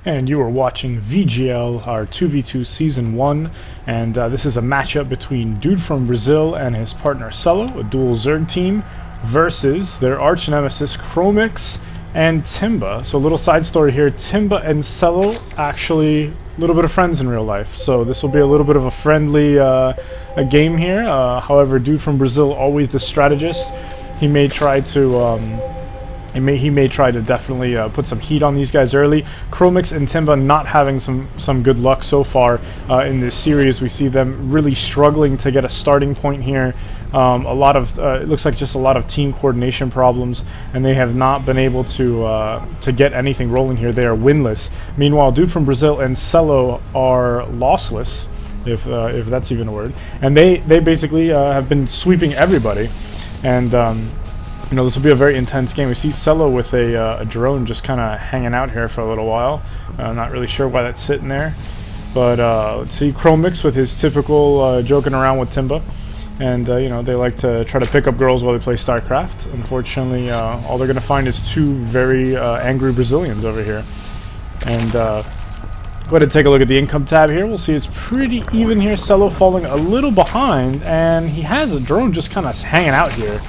And you are watching VGL, our 2v2 Season 1, and this is a matchup between DudeFromBrzl and his partner Celo, a dual Zerg team, versus their arch nemesis Kromix and Timba. So a little side story here, Timba and Celo actually a little bit of friends in real life, so this will be a little bit of a friendly a game here. However, DudeFromBrzl, always the strategist, he may try to he may try to definitely put some heat on these guys early. Kromix and Timba not having some good luck so far in this series. We see them really struggling to get a starting point here. A lot of it looks like just a lot of team coordination problems, and they have not been able to get anything rolling here. They are winless. Meanwhile, DudeFromBrzl and Celo are lossless, if that's even a word, and they basically have been sweeping everybody. And you know, this will be a very intense game. We see Celo with a drone just kind of hanging out here for a little while. Not really sure why that's sitting there. But let's see Kromix with his typical joking around with Timba. And, you know, they like to try to pick up girls while they play StarCraft. Unfortunately, all they're going to find is two very angry Brazilians over here. And go ahead and take a look at the income tab here. We'll see it's pretty even here. Celo falling a little behind, and he has a drone just kind of hanging out here.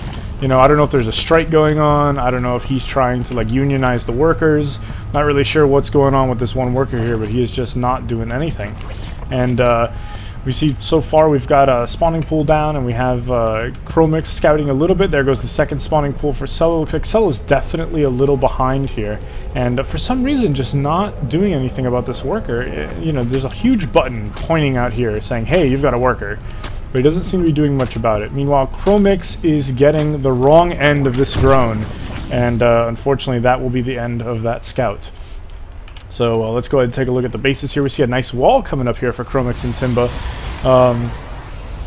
You know, I don't know if there's a strike going on. I don't know if he's trying to, like, unionize the workers. Not really sure what's going on with this one worker here, but he is just not doing anything. And we see so far we've got a spawning pool down, and we have Kromix scouting a little bit. There goes the second spawning pool for Celo. Looks like Celo is definitely a little behind here, and for some reason just not doing anything about this worker. You know, there's a huge button pointing out here saying, hey, you've got a worker. But he doesn't seem to be doing much about it. Meanwhile, Kromix is getting the wrong end of this drone, and unfortunately that will be the end of that scout. So let's go ahead and take a look at the bases here. We see a nice wall coming up here for Kromix and Timba.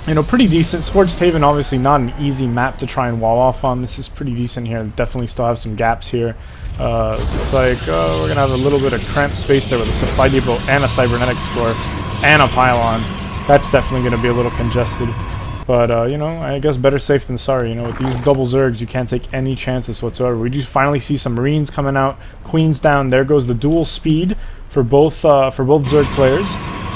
You know, pretty decent. Scorched Haven, obviously not an easy map to try and wall off on. This is pretty decent here. Definitely still have some gaps here. Looks like we're going to have a little bit of cramped space there with a supply depot and a cybernetics core and a pylon. That's definitely going to be a little congested. But, you know, I guess better safe than sorry. You know, with these double Zergs, you can't take any chances whatsoever. We do finally see some Marines coming out. Queen's down. There goes the dual speed for both Zerg players.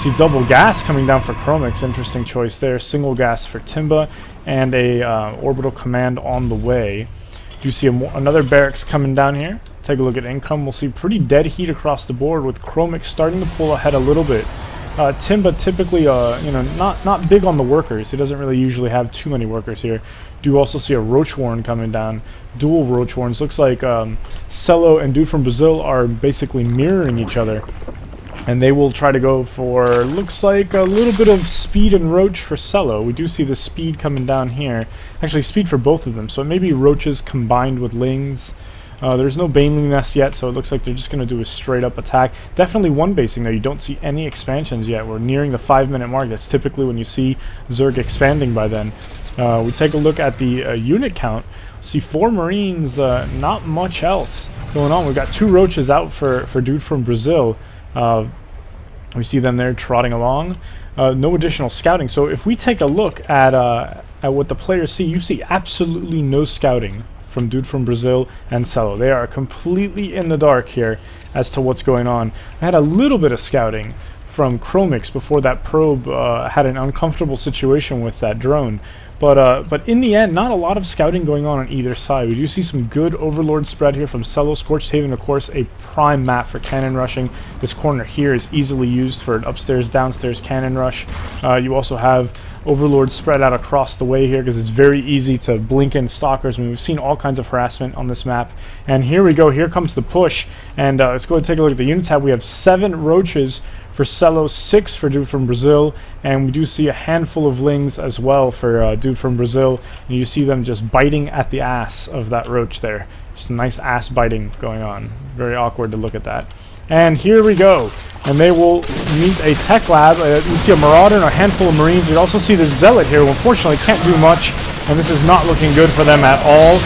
See double gas coming down for Kromix. Interesting choice there. Single gas for Timba. And a orbital command on the way. You see another barracks coming down here. Take a look at income. We'll see pretty dead heat across the board with Kromix starting to pull ahead a little bit. Timba typically, you know, not big on the workers. He doesn't really usually have too many workers here. Do also see a Roach Warren coming down. Dual Roach Warrens. Looks like Celo and DudeFromBrzl are basically mirroring each other. And they will try to go for, looks like, a little bit of speed and Roach for Celo. We do see the speed coming down here. Actually, speed for both of them. So maybe Roaches combined with Lings. There's no Baneling Nest yet, so it looks like they're just going to do a straight-up attack. Definitely one basing, though. You don't see any expansions yet. We're nearing the 5-minute mark. That's typically when you see Zerg expanding by then. We take a look at the unit count. See 4 Marines, not much else going on. We've got 2 Roaches out for DudeFromBrzl. We see them there trotting along. No additional scouting. So if we take a look at what the players see, you see absolutely no scouting from DudeFromBrzl and Celo. They are completely in the dark here as to what's going on. I had a little bit of scouting from Kromix before that probe had an uncomfortable situation with that drone. But in the end, not a lot of scouting going on either side. We do see some good Overlord spread here from Celo. Scorched Haven, of course, a prime map for cannon rushing. This corner here is easily used for an upstairs-downstairs cannon rush. You also have Overlord spread out across the way here because it's very easy to blink in stalkers. I mean, we've seen all kinds of harassment on this map. And here we go. Here comes the push. And let's go and take a look at the unit tab. We have 7 Roaches for Celo, 6 for DudeFromBrzl, and we do see a handful of Lings as well for DudeFromBrzl. And you see them just biting at the ass of that Roach there. Just a nice ass biting going on. Very awkward to look at that. And here we go. And they will meet a tech lab. You see a Marauder and a handful of Marines. You also see the Zealot here, who unfortunately can't do much. And this is not looking good for them at all.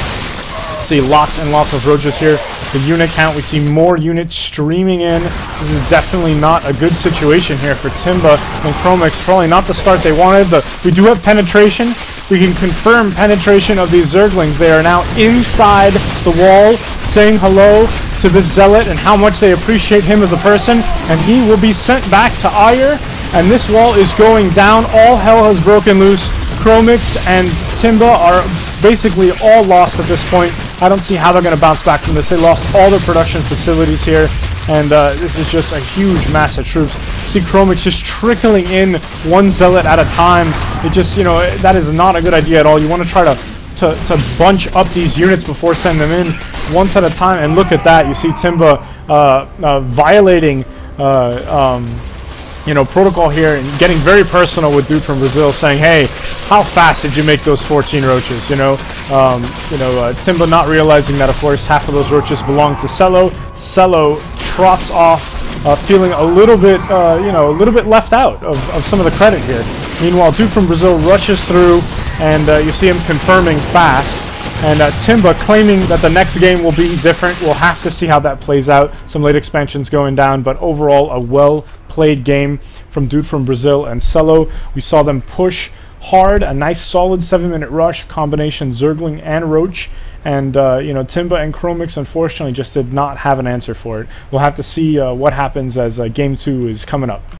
See lots and lots of Roaches here. The unit count, we see more units streaming in. This is definitely not a good situation here for Timba and Kromix. Probably not the start they wanted, but we do have penetration. We can confirm penetration of these Zerglings. They are now inside the wall, saying hello. to this Zealot and how much they appreciate him as a person, and he will be sent back to Ire, and this wall is going down. All hell has broken loose. Kromix and Timba are basically all lost at this point. I don't see how they're going to bounce back from this. They lost all their production facilities here, and this is just a huge mass of troops. See Kromix just trickling in one Zealot at a time. It just, you know, that is not a good idea at all. You want to try to bunch up these units before sending them in once at a time, and look at that. You see Timba violating you know, protocol here and getting very personal with DudeFromBrzl, saying, hey, how fast did you make those 14 roaches? You know, Timba not realizing that, of course, half of those roaches belong to Celo. Celo trots off, feeling a little bit, you know, a little bit left out of some of the credit here. Meanwhile, DudeFromBrzl rushes through, and you see him confirming fast. And Timba claiming that the next game will be different. We'll have to see how that plays out. Some late expansions going down, but overall a well-played game from DudeFromBrzl and Celo. We saw them push hard, a nice solid 7-minute rush, combination Zergling and Roach. And, you know, Timba and Kromix, unfortunately, just did not have an answer for it. We'll have to see what happens as Game 2 is coming up.